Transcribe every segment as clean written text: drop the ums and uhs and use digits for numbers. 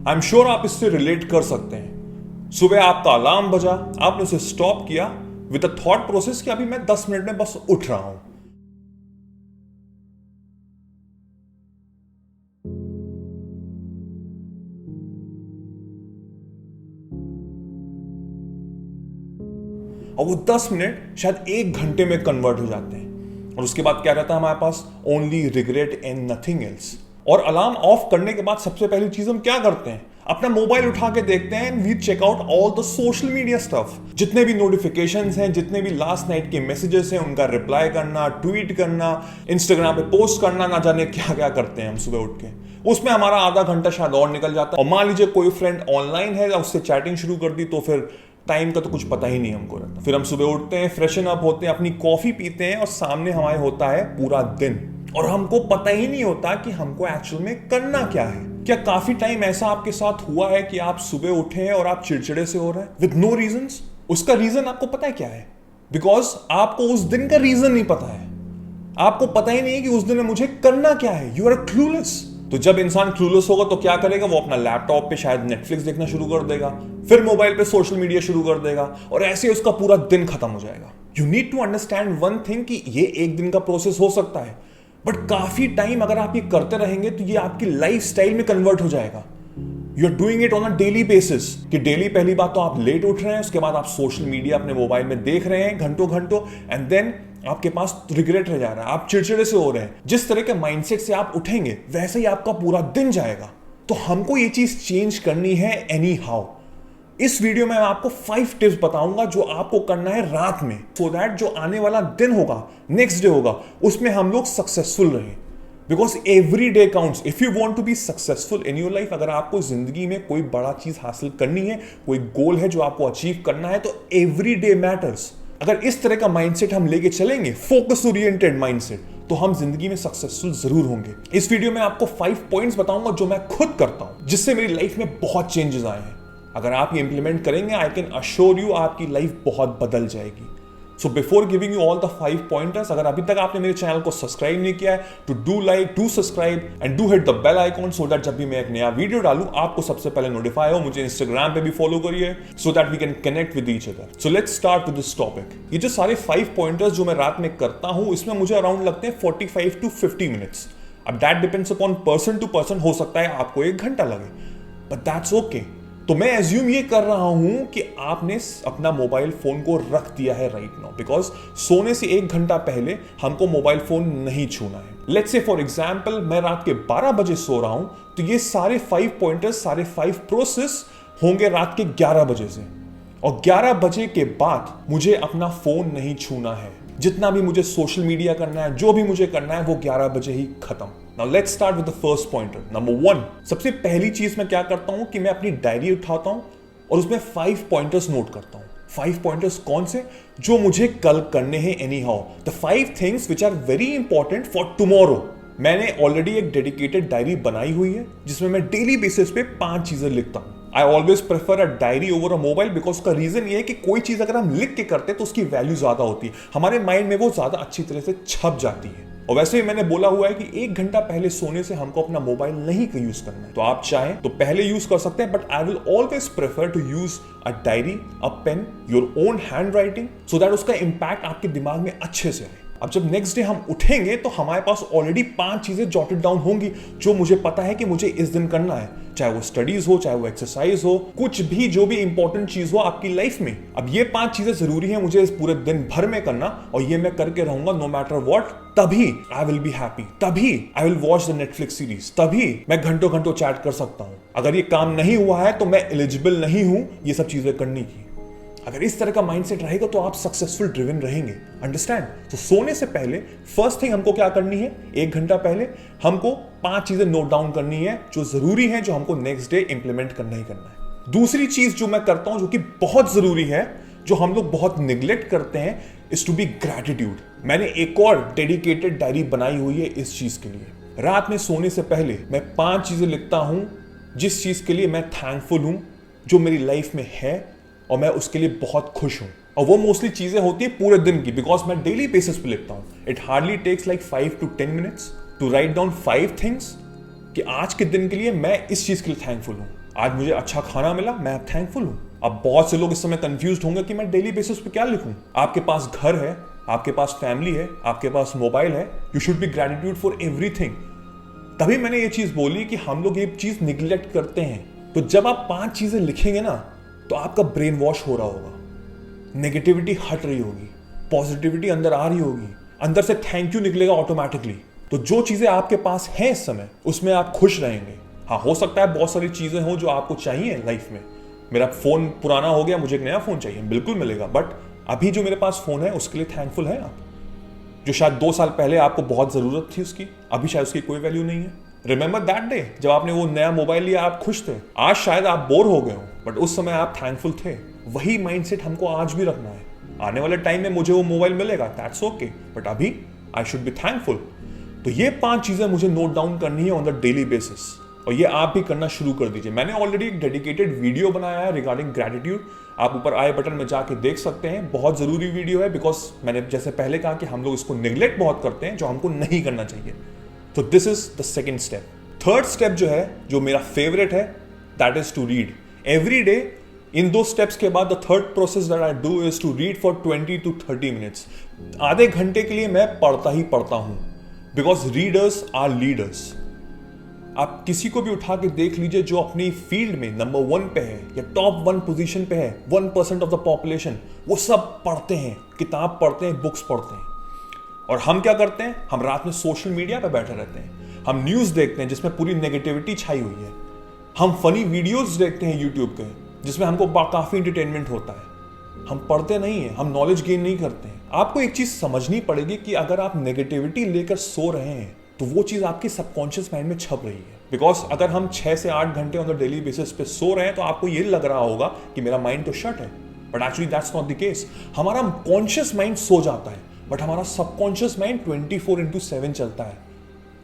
I am sure आप इससे relate कर सकते हैं। सुबह आपका अलार्म बजा, आपने उसे स्टॉप किया विद अ थॉट प्रोसेस कि अभी मैं 10 मिनट में बस उठ रहा हूं। और वो 10 मिनट शायद 1 घंटे में कन्वर्ट हो जाते हैं और उसके बाद क्या रहता है हमारे पास? Only regret and nothing else. और अलार्म ऑफ करने के बाद सबसे पहली चीज हम क्या करते हैं? अपना मोबाइल उठा के देखते हैं and we check out all the social media stuff. जितने भी नोटिफिकेशंस हैं, जितने भी लास्ट नाइट के मैसेजेस हैं, उनका रिप्लाई करना, ट्वीट करना, इंस्टाग्राम पे पोस्ट करना, ना जाने क्या क्या करते हैं हम सुबह उठ के। उसमें हमारा आधा घंटा शायद और निकल जाता है। और मान लीजिए कोई फ्रेंड ऑनलाइन है, उससे चैटिंग शुरू कर दी, तो फिर टाइम का तो कुछ पता ही नहीं हमको रहता। फिर हम सुबह उठते हैं, फ्रेशन अप होते हैं, अपनी कॉफी पीते हैं और सामने हमारे होता है पूरा दिन और हमको पता ही नहीं होता कि हमको एक्चुअल में करना क्या है। क्या काफी टाइम ऐसा आपके साथ हुआ है कि आप सुबह उठे हैं और आप चिड़चिड़े से हो रहे हैं विद नो रीजंस? उसका रीजन आपको पता है क्या है? बिकॉज आपको उस दिन का रीजन नहीं पता है। आपको पता ही नहीं है कि उस दिन में मुझे करना क्या है। You are clueless. तो जब इंसान क्लूलेस होगा तो क्या करेगा? वो अपना लैपटॉप पे शायद नेटफ्लिक्स देखना शुरू कर देगा, फिर मोबाइल पे सोशल मीडिया शुरू कर देगा और ऐसे उसका पूरा दिन खत्म हो जाएगा। You need to understand one thing कि ये एक दिन का प्रोसेस हो सकता है, बट काफी टाइम अगर आप ये करते रहेंगे तो ये आपकी लाइफ स्टाइल में कन्वर्ट हो जाएगा। You are doing it on a daily basis कि डेली पहली बात तो आप लेट उठ रहे हैं, उसके बाद आप सोशल मीडिया अपने मोबाइल में देख रहे हैं घंटों घंटों, एंड देन आपके पास रिग्रेट रह जा रहा है, आप चिड़चिड़े से हो रहे हैं। जिस तरह के माइंडसेट से आप उठेंगे वैसे ही आपका पूरा दिन जाएगा। तो हमको ये चीज चेंज करनी है एनी हाउ। इस वीडियो में मैं आपको 5 टिप्स बताऊंगा जो आपको करना है रात में, सो दैट जो आने वाला दिन होगा, नेक्स्ट डे होगा, उसमें हम लोग सक्सेसफुल रहें। Because every day counts if you want to be successful in your life. अगर आपको जिंदगी में कोई बड़ा चीज हासिल करनी है, कोई गोल है जो आपको अचीव करना है, तो एवरी डे मैटर्स। अगर इस तरह का माइंडसेट हम लेके चलेंगे, फोकस ओरिएंटेड माइंडसेट, तो हम जिंदगी में सक्सेसफुल जरूर होंगे। इस वीडियो में आपको 5 पॉइंट्स बताऊंगा जो मैं खुद करता हूं, जिससे मेरी लाइफ में बहुत चेंजेस आए हैं। अगर आप ये इंप्लीमेंट करेंगे, आई कैन अश्योर यू आपकी लाइफ बहुत बदल जाएगी। So before giving you all the 5 pointers, अगर अभी तक आपने मेरे चैनल को सब्सक्राइब नहीं किया है तो do like, do subscribe and do hit the bell icon, so that जब भी मैं एक नया वीडियो डालूं आपको सबसे पहले नोटिफाई हो। मुझे इंस्टाग्राम पे भी फॉलो करिए so that we can connect with each other. So let's start with this topic. ये जो सारे 5 पॉइंटर्स जो मैं रात में करता हूं, इसमें मुझे अराउंड लगते हैं 45 to 50 मिनट्स। अब that depends upon person to person, हो सकता है आपको 1 घंटा लगे, बट दैट्स ओके। तो मैं एज्यूम ये कर रहा हूं कि आपने अपना मोबाइल फोन को रख दिया है राइट नाउ, बिकॉज सोने से 1 घंटा पहले हमको मोबाइल फोन नहीं छूना है। लेट्स से फॉर एग्जांपल मैं रात के 12 बजे सो रहा हूं, तो ये सारे 5 पॉइंटर्स, सारे 5 प्रोसेस होंगे रात के 11 बजे से, और 11 बजे के बाद मुझे अपना फोन नहीं छूना है। जितना भी मुझे सोशल मीडिया करना है, जो भी मुझे करना है, वो 11 बजे ही खत्म। Now let's start with the first pointer. Number 1, सबसे पहली चीज मैं क्या करता हूं कि मैं अपनी डायरी उठाता हूं और उसमें 5 पॉइंटर्स नोट करता हूं। 5 पॉइंटर्स कौन से? जो मुझे कल करने हैं anyhow. The 5 things which are very important for tomorrow. मैंने ऑलरेडी एक डेडिकेटेड डायरी बनाई हुई है जिसमें मैं डेली बेसिस पे 5 चीजें लिखता हूं। I always prefer a diary over a mobile, because उसका रीजन ये है कि कोई चीज अगर हम लिख के करते हैं तो उसकी वैल्यू ज्यादा होती है, हमारे माइंड में वो ज्यादा अच्छी तरह से छप जाती है। और वैसे ही मैंने बोला हुआ है कि 1 घंटा पहले सोने से हमको अपना मोबाइल नहीं यूज करना है। तो आप चाहें तो पहले यूज कर सकते हैं, but I will always prefer to use a diary, a pen, your own handwriting, so that उसका इंपैक्ट आपके दिमाग में अच्छे से आए। अब जब नेक्स्ट डे हम उठेंगे तो हमारे पास ऑलरेडी 5 चीजें जॉटेड डाउन होंगी जो मुझे पता है कि मुझे इस दिन करना है, चाहे वो स्टडीज हो, चाहे वो एक्सरसाइज हो, कुछ भी, जो भी इंपॉर्टेंट चीज हो आपकी लाइफ में। अब ये 5 चीजें जरूरी है मुझे इस पूरे दिन भर में करना, और ये मैं करके रहूंगा नो मैटर व्हाट। तभी आई विल बी हैप्पी, तभी I will watch the Netflix series, तभी मैं घंटों घंटों चैट कर सकता हूं। अगर ये काम नहीं हुआ है तो मैं एलिजिबल नहीं हूं ये सब चीजें करने की। अगर इस तरह का माइंडसेट रहेगा तो आप सक्सेसफुल ड्रिवन रहेंगे। अंडरस्टैंड? तो सोने से पहले फर्स्ट थिंग हमको क्या करनी है, 1 घंटा पहले हमको 5 चीजें नोट डाउन करनी है जो जरूरी है, जो हमको नेक्स्ट डे इंप्लीमेंट करना ही करना है। दूसरी चीज जो मैं करता हूं, जो कि बहुत जरूरी है, जो हम लोग बहुत निग्लेक्ट करते हैं, इज टू बी ग्रैटिट्यूड। मैंने एक और डेडिकेटेड डायरी बनाई हुई है इस चीज के लिए। रात में सोने से पहले मैं 5 चीजें लिखता हूं जिस चीज के लिए मैं थैंकफुल हूं, जो मेरी लाइफ में है, और मैं उसके लिए बहुत खुश हूं। और वो मोस्टली चीजें होती है पूरे दिन की, बिकॉज मैं डेली बेसिस पे लिखता हूं। It hardly takes like 5 to 10 minutes to write down 5 things कि आज के दिन के लिए मैं इस चीज के लिए थैंकफुल हूं। आज मुझे अच्छा खाना मिला, मैं थैंकफुल हूं। अब बहुत से लोग इस समय कंफ्यूज होंगे कि मैं डेली बेसिस पे क्या लिखूं। आपके पास घर है, आपके पास फैमिली है, आपके पास मोबाइल है, you should be gratitude for everything. तभी मैंने ये चीज बोली कि हम लोग ये चीज निग्लेक्ट करते हैं। तो जब आप 5 चीजें लिखेंगे ना, तो आपका ब्रेन वॉश हो रहा होगा, नेगेटिविटी हट रही होगी, पॉजिटिविटी अंदर आ रही होगी, अंदर से थैंक यू निकलेगा ऑटोमेटिकली। तो जो चीजें आपके पास हैं इस समय, उसमें आप खुश रहेंगे। हाँ, हो सकता है बहुत सारी चीजें हो जो आपको चाहिए लाइफ में। मेरा फोन पुराना हो गया, मुझे एक नया फोन चाहिए, बिल्कुल मिलेगा, बट अभी जो मेरे पास फोन है उसके लिए थैंकफुल है आप। जो शायद 2 साल पहले आपको बहुत जरूरत थी उसकी, अभी शायद उसकी कोई वैल्यू नहीं है। रिमेंबर दैट डे जब आपने वो नया मोबाइल लिया, आप खुश थे। आज शायद आप बोर हो गए हो, बट उस समय आप थैंकफुल थे। वही माइंडसेट हमको आज भी रखना है। आने वाले टाइम में मुझे वो मोबाइल मिलेगा, दैट्स ओके, बट अभी आई शुड बी थैंकफुल। तो ये 5 चीजें मुझे नोट डाउन करनी है ऑन द डेली बेसिस, और ये आप भी करना शुरू कर दीजिए। मैंने ऑलरेडी एक डेडिकेटेड वीडियो बनाया है रिगार्डिंग ग्रैटिट्यूड, आप ऊपर आई बटन में जाके देख सकते हैं। बहुत जरूरी वीडियो है, बिकॉज मैंने जैसे पहले कहा कि हम लोग इसको निग्लेक्ट बहुत करते हैं, जो हमको नहीं करना चाहिए। तो this is the second step. Third step जो है, जो मेरा फेवरेट है, that is to read every day. इन 2 स्टेप्स के बाद the third process that I do is to read for 20 to 30 minutes. आधे घंटे के लिए मैं पढ़ता ही पढ़ता हूं, बिकॉज रीडर्स आर लीडर्स। आप किसी को भी उठा के देख लीजिए जो अपनी फील्ड में नंबर 1 पे है या टॉप 1 पोजीशन पे है, 1% ऑफ द पॉपुलेशन, वो सब पढ़ते हैं, किताब पढ़ते हैं, बुक्स पढ़ते हैं। और हम क्या करते हैं? हम रात में सोशल मीडिया पे बैठे रहते हैं, हम न्यूज़ देखते हैं जिसमें पूरी नेगेटिविटी छाई हुई है, हम फनी वीडियोस देखते हैं यूट्यूब पे जिसमें हमको काफ़ी इंटरटेनमेंट होता है। हम पढ़ते नहीं हैं, हम नॉलेज गेन नहीं करते हैं। आपको एक चीज़ समझनी पड़ेगी कि अगर आप नेगेटिविटी लेकर सो रहे हैं तो वो चीज़ आपके सबकॉन्शियस माइंड में छप रही है। बिकॉज अगर हम 6 से 8 घंटे ऑन द डेली बेसिस पे सो रहे हैं तो आपको ये लग रहा होगा कि मेरा माइंड तो शट है, but actually that's not the case. हमारा कॉन्शियस माइंड सो जाता है, बट हमारा सबकॉन्शियस माइंड 24/7 चलता है,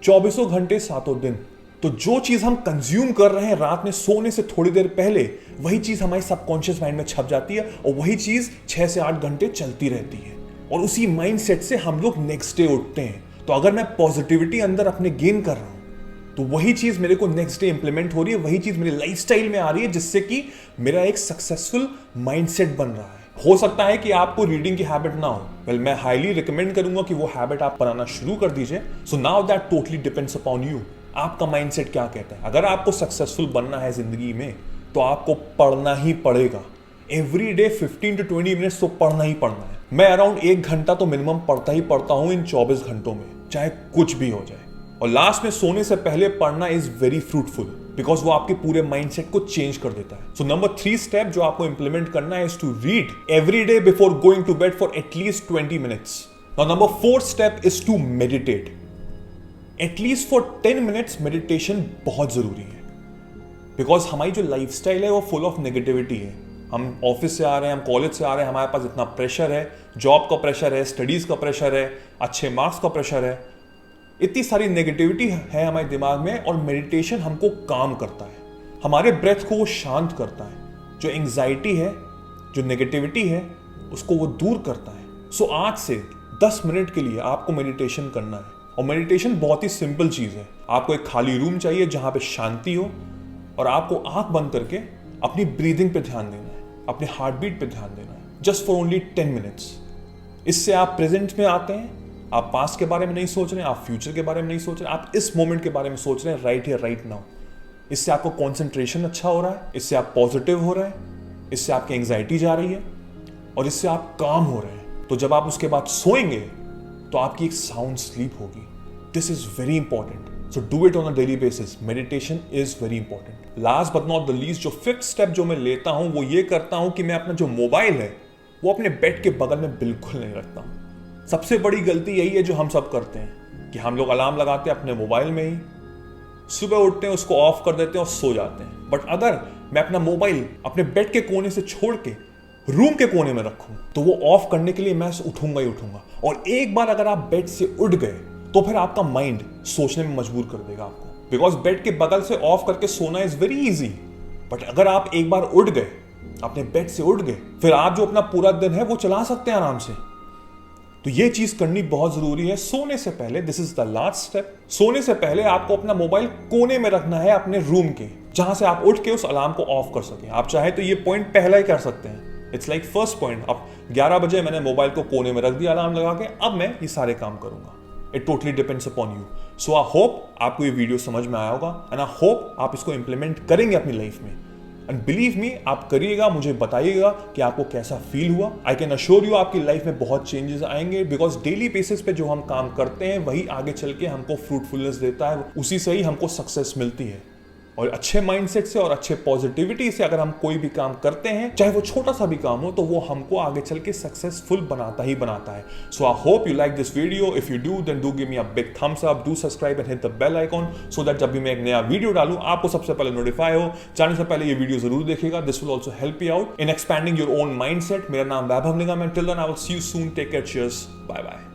24 घंटे 7 दिन। तो जो चीज़ हम कंज्यूम कर रहे हैं रात में सोने से थोड़ी देर पहले, वही चीज़ हमारे सबकॉन्शियस माइंड में छप जाती है, और वही चीज़ 6 से 8 घंटे चलती रहती है, और उसी माइंड सेट से हम लोग नेक्स्ट डे उठते हैं। तो अगर मैं पॉजिटिविटी अंदर अपने गेन कर रहा हूं, तो वही चीज मेरे को नेक्स्ट डे इंप्लीमेंट हो रही है, वही चीज मेरे लाइफस्टाइल में आ रही है, जिससे कि मेरा एक सक्सेसफुल माइंडसेट बन रहा है। हो सकता है कि आपको रीडिंग की हैबिट ना हो, वेल मैं हाईली रिकमेंड करूंगा कि वो हैबिट आप बनाना शुरू कर दीजिए। So now that totally depends upon you, आपका माइंडसेट क्या कहता है। अगर आपको सक्सेसफुल बनना है जिंदगी में, तो आपको पढ़ना ही पड़ेगा। एवरी डे 15 to 20 मिनट्स तो पढ़ना ही पढ़ना है। मैं अराउंड 1 घंटा तो मिनिमम पढ़ता ही पढ़ता हूं इन 24 घंटों में, चाहे कुछ भी हो जाए। और लास्ट में सोने से पहले पढ़ना इज वेरी फ्रूटफुल, बिकॉज वो आपके पूरे माइंडसेट को चेंज कर देता है। सो नंबर 3 स्टेप जो आपको इंप्लीमेंट करना है is to read every day before going to bed for at least 20 minutes. Now number 4 step is to meditate at least for 10 minutes. Meditation बहुत जरूरी है, बिकॉज हमारी जो लाइफस्टाइल है वो फुल ऑफ नेगेटिविटी है। हम ऑफिस से आ रहे हैं, हम कॉलेज से आ रहे हैं, हमारे पास इतना प्रेशर है, जॉब का प्रेशर है, स्टडीज का प्रेशर है, अच्छे मार्क्स का प्रेशर है, इतनी सारी नेगेटिविटी है हमारे दिमाग में। और मेडिटेशन हमको काम करता है, हमारे ब्रेथ को वो शांत करता है, जो एंग्जाइटी है, जो नेगेटिविटी है, उसको वो दूर करता है। सो आज से 10 मिनट के लिए आपको मेडिटेशन करना है। और मेडिटेशन बहुत ही सिंपल चीज़ है। आपको एक खाली रूम चाहिए जहाँ पे शांति हो, और आपको आंख बंद करके अपनी ब्रीदिंग पे ध्यान देना है, अपने हार्ट बीट पे ध्यान देना है, जस्ट फॉर ओनली 10 मिनट्स। इससे आप प्रेजेंट में आते हैं, आप पास्ट के बारे में नहीं सोच रहे हैं, आप फ्यूचर के बारे में नहीं सोच रहे हैं, आप इस मोमेंट के बारे में सोच रहे हैं, राइट हियर राइट नाउ। इससे आपको कॉन्सेंट्रेशन अच्छा हो रहा है, इससे आप पॉजिटिव हो रहे हैं, इससे आपकी एंग्जाइटी जा रही है, और इससे आप काम हो रहे हैं। तो जब आप उसके बाद सोएंगे तो आपकी एक साउंड स्लीप होगी। This is very important, so do it on a daily basis. Meditation is very important. Last but not the least, जो 5th स्टेप जो मैं लेता हूं वो ये करता हूं कि मैं अपना जो मोबाइल है वो अपने बेड के बगल में बिल्कुल नहीं रखता हूं। सबसे बड़ी गलती यही है जो हम सब करते हैं कि हम लोग अलार्म लगाते हैं अपने मोबाइल में ही, सुबह उठते हैं उसको ऑफ कर देते हैं और सो जाते हैं। बट अगर मैं अपना मोबाइल अपने बेड के कोने से छोड़ के रूम के कोने में रखूं, तो वो ऑफ करने के लिए मैं उठूंगा ही उठूंगा। और एक बार अगर आप बेड से उठ गए तो फिर आपका माइंड सोचने में मजबूर कर देगा आपको, बिकॉज बेड के बगल से ऑफ करके सोना इज वेरी इजी। बट अगर आप एक बार उठ गए, अपने बेड से उठ गए, फिर आप जो अपना पूरा दिन है वो चला सकते हैं आराम से। तो ये चीज करनी बहुत जरूरी है सोने से पहले। This is the last step. सोने से पहले आपको अपना मोबाइल कोने में रखना है अपने रूम के, जहां से आप उठ के उस अलार्म को ऑफ कर सकें। आप चाहे तो ये पॉइंट पहला ही कर सकते हैं। It's like first point. अब 11 बजे मैंने मोबाइल को कोने में रख दिया अलार्म लगा के, अब मैं ये सारे काम करूंगा। It totally depends upon you. So I hope आपको ये वीडियो समझ में आया होगा एंड आई होप आप इसको इंप्लीमेंट करेंगे अपनी लाइफ में। एंड बिलीव मी, आप करिएगा, मुझे बताइएगा कि आपको कैसा फील हुआ। आई कैन अश्योर यू आपकी लाइफ में बहुत चेंजेस आएंगे, बिकॉज डेली बेसिस पे जो हम काम करते हैं वही आगे चल के हमको फ्रूटफुलनेस देता है, उसी से ही हमको सक्सेस मिलती है। और अच्छे माइंडसेट से और अच्छे पॉजिटिविटी से अगर हम कोई भी काम करते हैं, चाहे वो छोटा सा भी काम हो, तो वो हमको आगे चल के सक्सेसफुल बनाता ही बनाता है। So I hope you like this video. If you do then do give me a big thumbs up, do subscribe and hit the bell icon so that जब भी मैं एक नया वीडियो डालूं आपको सबसे पहले नोटिफाई हो। जाने से पहले ये वीडियो जरूर देखिएगा। This will also help you out in expanding your own mindset. मेरा नाम वैभव निगम है। Till then I will see you soon. Take care, cheers, bye bye.